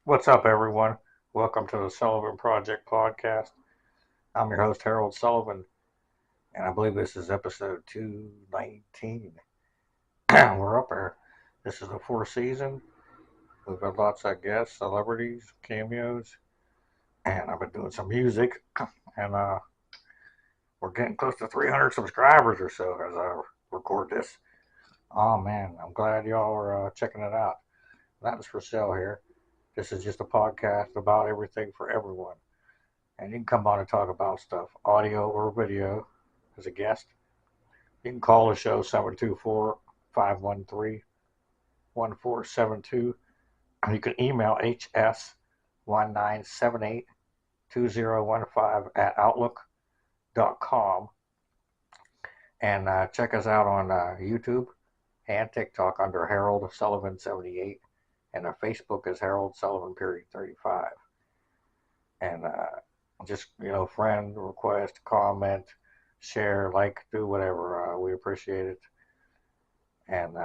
What's up, everyone? Welcome to the Sullivan Project podcast. I'm your host, Harold Sullivan, and I believe this is episode 219. We're up there. This is the fourth season. We've got lots of guests, celebrities, cameos, and I've been doing some music. And we're getting close to 300 subscribers or so as I record this. Oh man, I'm glad y'all are checking it out. Nothing's for sale here. This is just a podcast about everything for everyone. And you can come on and talk about stuff, audio or video, as a guest. You can call the show 724-513-1472. You can email hs19782015 at outlook.com. And check us out on YouTube and TikTok under Harold Sullivan 78. And our Facebook is Harold Sullivan period 35. And just, friend, request, comment, share, like, do whatever. We appreciate it. And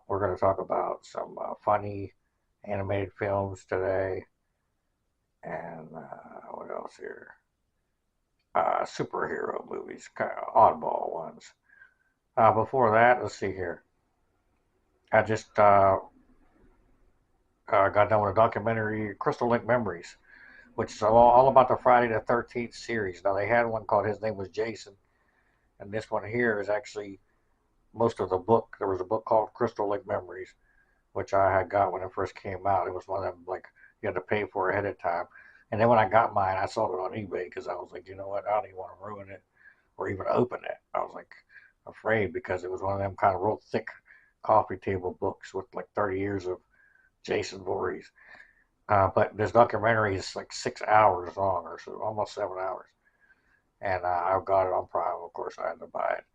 we're going to talk about some funny animated films today. And what else here? Superhero movies, kind of oddball ones. Before that, let's see here. I just got done with a documentary, Crystal Lake Memories, which is all about the Friday the 13th series. Now, they had one called His Name Was Jason, and this one here is actually most of the book. There was a book called Crystal Lake Memories, which I had got when it first came out. It was one of them, like, you had to pay for ahead of time. And then when I got mine, I sold it on eBay because I was like, you know what, I don't even want to ruin it or even open it. I was like afraid because it was one of them kind of real thick coffee table books with like 30 years of Jason Voorhees. But this documentary is like 6 hours long or so, almost 7 hours. And I've got it on Prime. Of course, I had to buy it.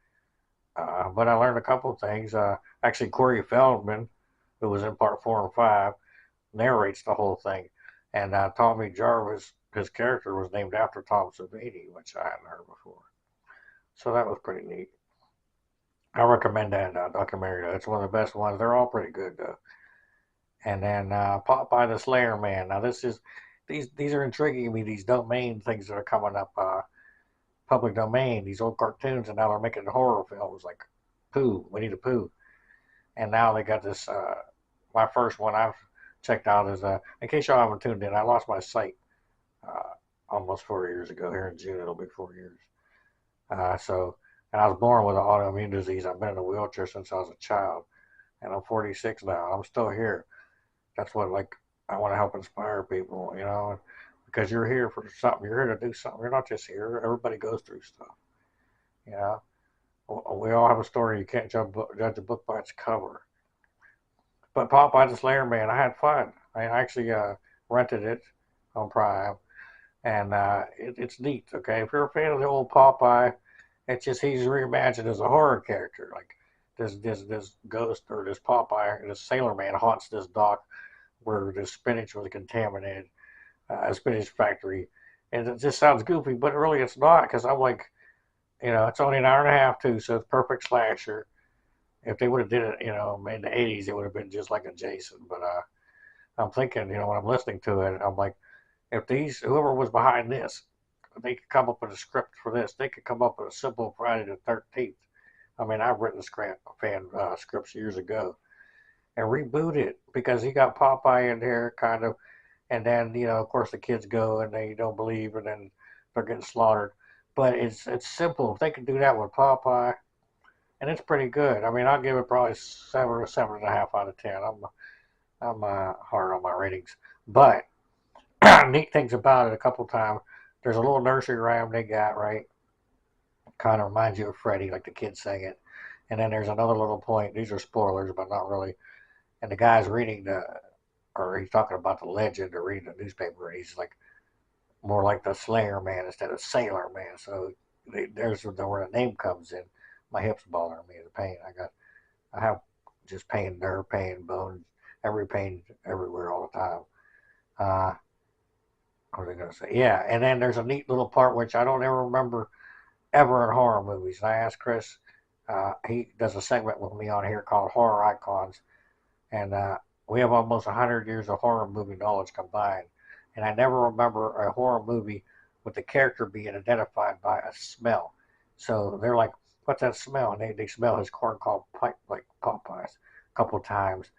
But I learned a couple of things. Actually, Corey Feldman, who was in part 4 and 5, narrates the whole thing. And Tommy Jarvis, his character, was named after Tom Savini, which I hadn't heard before. So that was pretty neat. I recommend that documentary. It's one of the best ones. They're all pretty good, though. And then Popeye the Slayer Man. Now these are intriguing me. These domain things that are coming up, public domain. These old cartoons, and now they're making horror films like Pooh, Winnie the Pooh. And now they got this. My first one I've checked out is in case y'all haven't tuned in, I lost my sight almost 4 years ago. Here in June, it'll be 4 years. And I was born with an autoimmune disease. I've been in a wheelchair since I was a child, and I'm 46 now. I'm still here. That's what, like, I want to help inspire people, because you're here for something. You're here to do something. You're not just here. Everybody goes through stuff, you know. We all have a story. You can't judge a book by its cover. But Popeye the Slayer Man, I had fun. I actually rented it on Prime, and it's neat. Okay, if you're a fan of the old Popeye, it's just he's reimagined as a horror character. Like this ghost or this Popeye, this sailor man haunts this dock where the spinach was contaminated, a spinach factory, and it just sounds goofy, but really it's not because I'm like, it's only an hour and a half too, so it's perfect slasher. If they would have did it, in the '80s, it would have been just like a Jason. But I'm thinking, when I'm listening to it, I'm like, if whoever was behind this, they could come up with a script for this. They could come up with a simple Friday the 13th. I mean, I've written scripts years ago and reboot it because he got Popeye in there, kind of, and then of course the kids go and they don't believe, and then they're getting slaughtered. But it's simple. If they could do that with Popeye, and it's pretty good. I mean, I'll give it probably 7 or 7.5 out of 10. I'm hard on my ratings, but neat things about it. A couple times, there's a little nursery rhyme they got right. Kind of reminds you of Freddy, like the kids sing it. And then there's another little point. These are spoilers, but not really. And the guy's or he's talking about the legend or reading the newspaper, and he's like more like the Slayer Man instead of Sailor Man. So there's where the name comes in. My hips bothering me, the pain. I have just pain, nerve pain, bones, every pain everywhere all the time. What was I going to say? Yeah, and then there's a neat little part which I don't ever remember ever in horror movies. And I asked Chris, He does a segment with me on here called Horror Icons, and we have almost 100 years of horror movie knowledge combined. And I never remember a horror movie with the character being identified by a smell. So they're like, "What's that smell?" And they smell his corn cob pipe like Popeyes a couple of times,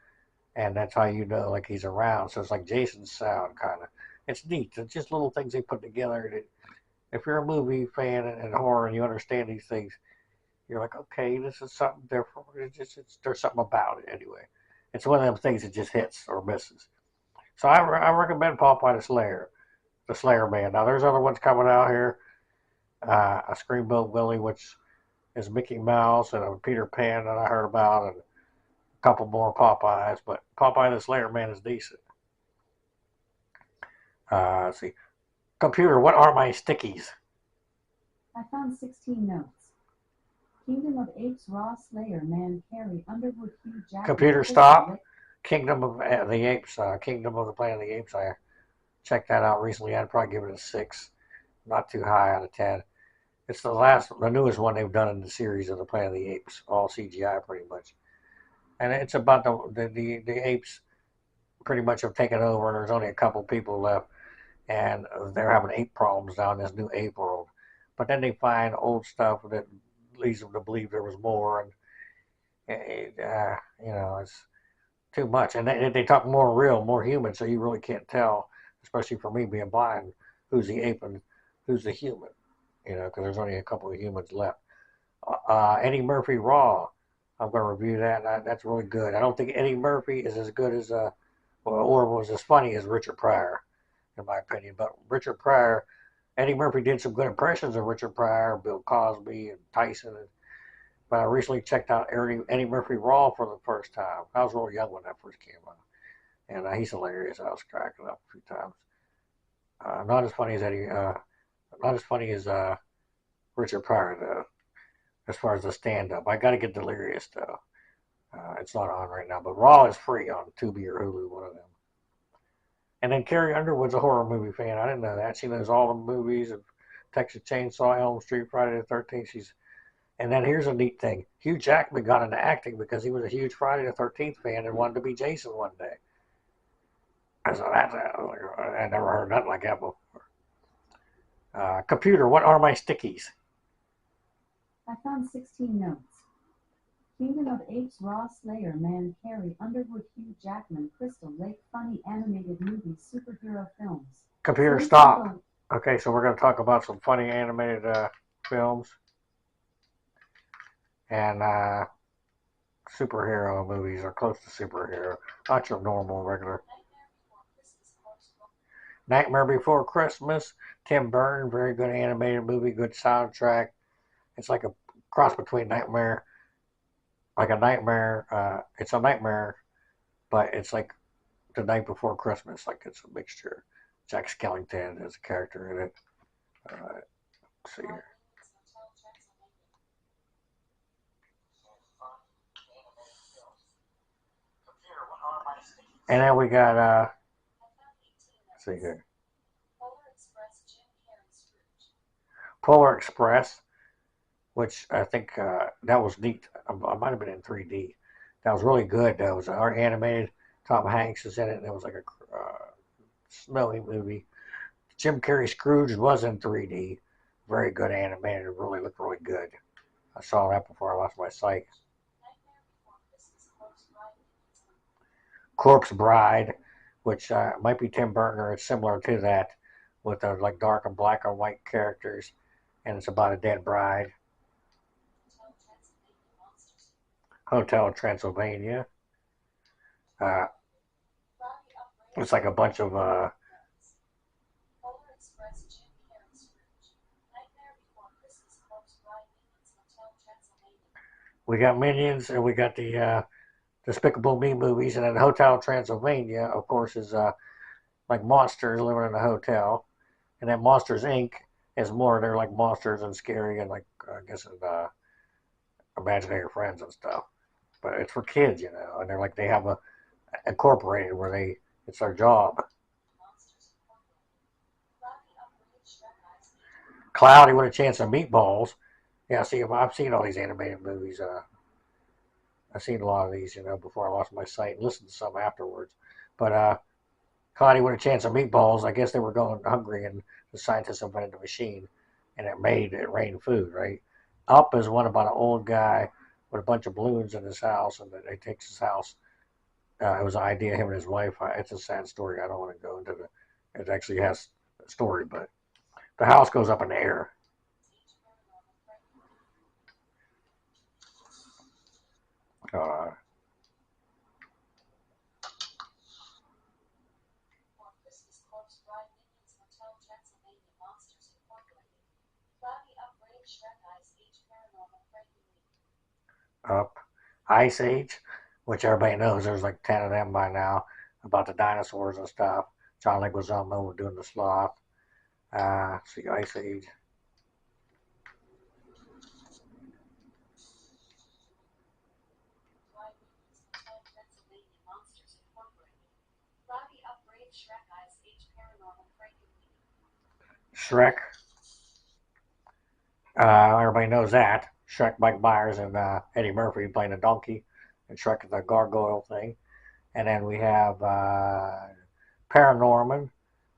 and that's how you know like he's around. So it's like Jason's sound kind of. It's neat. It's just little things they put together. That if you're a movie fan and horror and you understand these things, you're like, okay, this is something different. There's something about it anyway. It's one of them things that just hits or misses. So I recommend Popeye the Slayer Man. Now there's other ones coming out here. A Screamboat Willie, which is Mickey Mouse, and a Peter Pan that I heard about, and a couple more Popeyes. But Popeye the Slayer Man is decent. Let's see. Computer, what are my stickies? I found 16 notes. Kingdom of Apes, Raw, Slayer, Man, Carey, Underwood, Hugh Jackman. Computer, stop. Kingdom of the Apes, Kingdom of the Planet of the Apes. I checked that out recently. I'd probably give it a 6, not too high out of 10. It's the newest one they've done in the series of the Planet of the Apes, all CGI pretty much, and it's about the apes pretty much have taken over, and there's only a couple people left, and they're having ape problems down in this new ape world. But then they find old stuff that leads them to believe there was more, and it's too much. And they talk more real, more human, so you really can't tell, especially for me being blind, who's the ape and who's the human. Because there's only a couple of humans left. Eddie Murphy Raw. I'm going to review that. That's really good. I don't think Eddie Murphy is as good as, or was as funny as Richard Pryor, in my opinion. But Richard Pryor, Eddie Murphy did some good impressions of Richard Pryor, Bill Cosby, and Tyson. But I recently checked out Eddie Murphy Raw for the first time. I was real young when that first came out, and he's hilarious. I was cracking up a few times. Not as funny as Richard Pryor though. As far as the stand-up, I got to get Delirious though. It's not on right now, but Raw is free on Tubi or Hulu, one of them. And then Carrie Underwood's a horror movie fan. I didn't know that. She knows all the movies of Texas Chainsaw, Elm Street, Friday the 13th. And then here's a neat thing. Hugh Jackman got into acting because he was a huge Friday the 13th fan and wanted to be Jason one day. I never heard nothing like that before. Computer, what are my stickies? I found 16 notes. Kingdom of Apes, Raw, Slayer, Man, Carey, Underwood, Hugh Jackman, Crystal Lake, funny animated movies, superhero films. Computer, stop. Okay, so we're going to talk about some funny animated films and superhero movies, or close to superhero, not your normal, regular. Nightmare Before Christmas, Tim Burton, very good animated movie, good soundtrack. It's like a cross between like a nightmare. It's a nightmare, but it's like the night before Christmas. Like it's a mixture. Jack Skellington is a character in it. Let's see here. And then we got let's see here. Polar Express, which I think that was neat. I might have been in 3D. That was really good. That was art animated. Tom Hanks is in it. And it was like a snowy movie. Jim Carrey Scrooge was in 3D. Very good animated. It really looked really good. I saw that before I lost my sight. Corpse Bride, which might be Tim Burton or it's similar to that, with like dark and black and white characters, and it's about a dead bride. Hotel Transylvania. Uh, it's like a bunch of we got Minions and we got the Despicable Me movies, and then Hotel Transylvania, of course, is like monsters living in a hotel, and then Monsters Inc. is more they're like monsters and scary and like I guess imaginary friends and stuff. But it's for kids, and they're like they have a incorporated where it's their job. Cloudy with a Chance of Meatballs, Yeah, see, I've seen all these animated movies. I've seen a lot of these, before I lost my sight and listened to some afterwards. But Connie with a chance of meatballs. I guess they were going hungry, and the scientists invented the machine, and it rained food. Right. Up is one about an old guy with a bunch of balloons in his house, and then he takes his house. It was an idea him and his wife. It's a sad story. I don't want to go into the. It actually has a story, but the house goes up in the air. Uh, Up, Ice Age, which everybody knows. There's like 10 of them by now about the dinosaurs and stuff. John Leguizamo doing the sloth. See, Ice Age. Shrek. Everybody knows that. Shrek, Mike Myers, and Eddie Murphy playing a donkey, and Shrek is the gargoyle thing. And then we have Paranorman,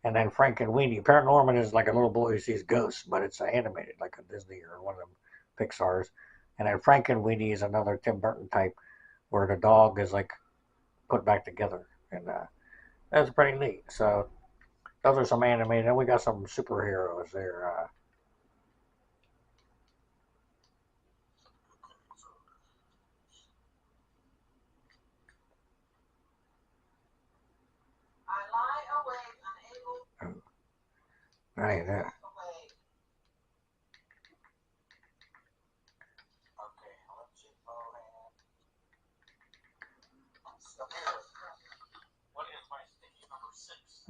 and then Frank and Weenie. Paranorman is like a little boy who sees ghosts, but it's animated like a Disney or one of them Pixar's. And then Frank and Weenie is another Tim Burton type where the dog is like put back together, and that's pretty neat. So those are some animated. And we got some superheroes there. Right,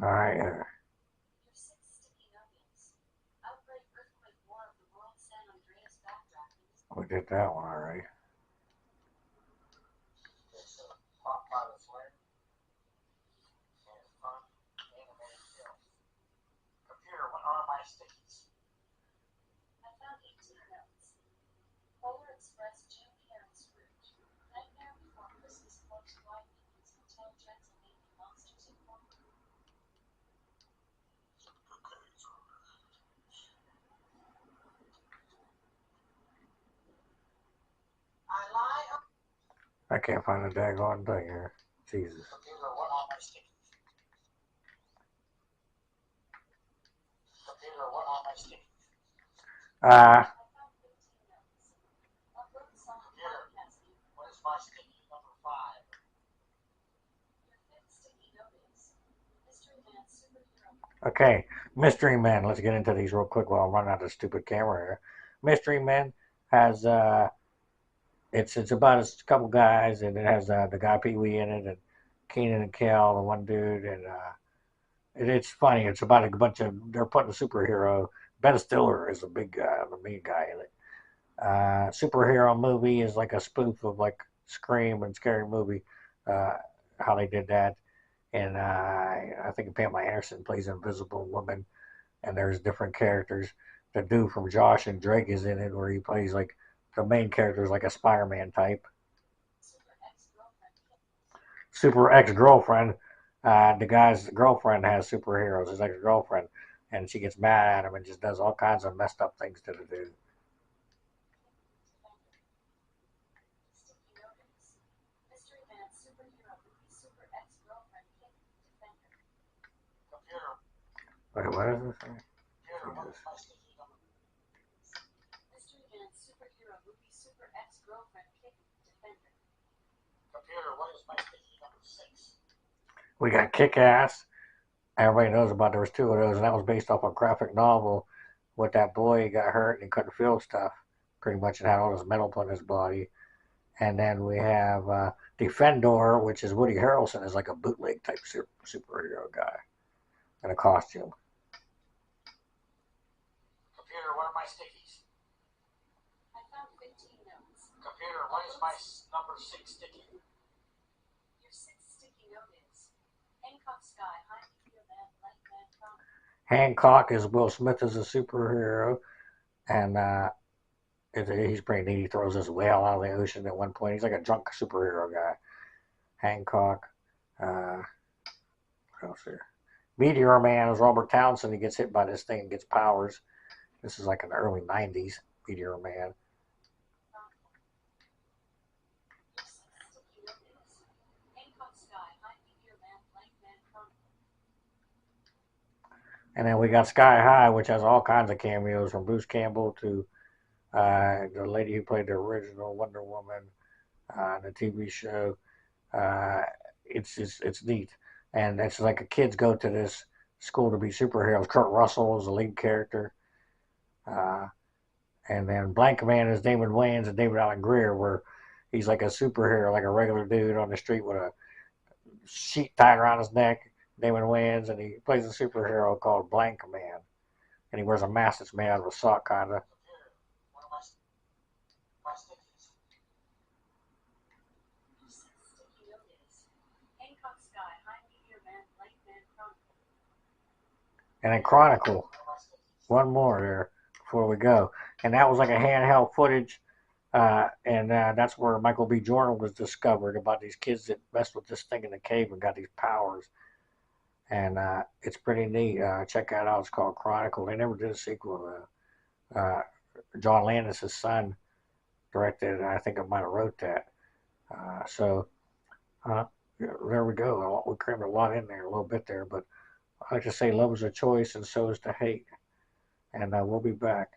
all right, we did that one all right. I can't find the daggone thing here. Jesus. Uh, okay, Mystery Men. Let's get into these real quick while I'm running out of stupid camera here. Mystery Men has it's about a couple guys, and it has the guy Pee Wee in it, and Keenan and Kel, the one dude, and it's funny. It's about a bunch of they're putting a superhero. Ben Stiller is the big guy, the main guy in it. Superhero movie is like a spoof of like Scream and Scary Movie. Uh, how they did that, and I think Pamela Anderson plays Invisible Woman, and there's different characters. The dude from Josh and Drake is in it, where he plays like the main character is like a Spider-Man type. Super ex girlfriend. The guy's girlfriend has superheroes. His ex girlfriend, and she gets mad at him and just does all kinds of messed up things to the dude. Wait, what is this? Jesus. We got Kick Ass. Everybody knows about there was two of those, and that was based off a graphic novel with that boy who got hurt and he couldn't feel stuff. Pretty much, it had all this metal put in his body. And then we have Defendor, which is Woody Harrelson, is like a bootleg type superhero guy in a costume. Hancock is Will Smith as a superhero, and He's pretty neat. He throws this whale out of the ocean at one point. He's like a drunk superhero guy. Hancock. Uh, what else here? Meteor Man is Robert Townsend. He gets hit by this thing and gets powers. This is like in the early 90s. Meteor Man. And then we got Sky High, which has all kinds of cameos from Bruce Campbell to the lady who played the original Wonder Woman on the TV show. Uh, it's neat, and it's like the kids go to this school to be superheroes. Kurt Russell is the lead character, uh, and then Blank Man is David Wayans and David Allen Greer, where he's like a superhero, like a regular dude on the street with a sheet tied around his neck. David Wayans, and he plays a superhero called Blank Man, and he wears a mask that's made out of a sock, kind of. And then Chronicle, one more there before we go, and that was like a handheld footage, and that's where Michael B. Jordan was discovered about these kids that messed with this thing in the cave and got these powers, and it's pretty neat. Check that out. It's called Chronicle. They never did a sequel. John Landis' son directed, and I think I might have wrote that. So there we go. We crammed a lot in there, a little bit there, but I like to say love is a choice and so is to hate. And we'll be back.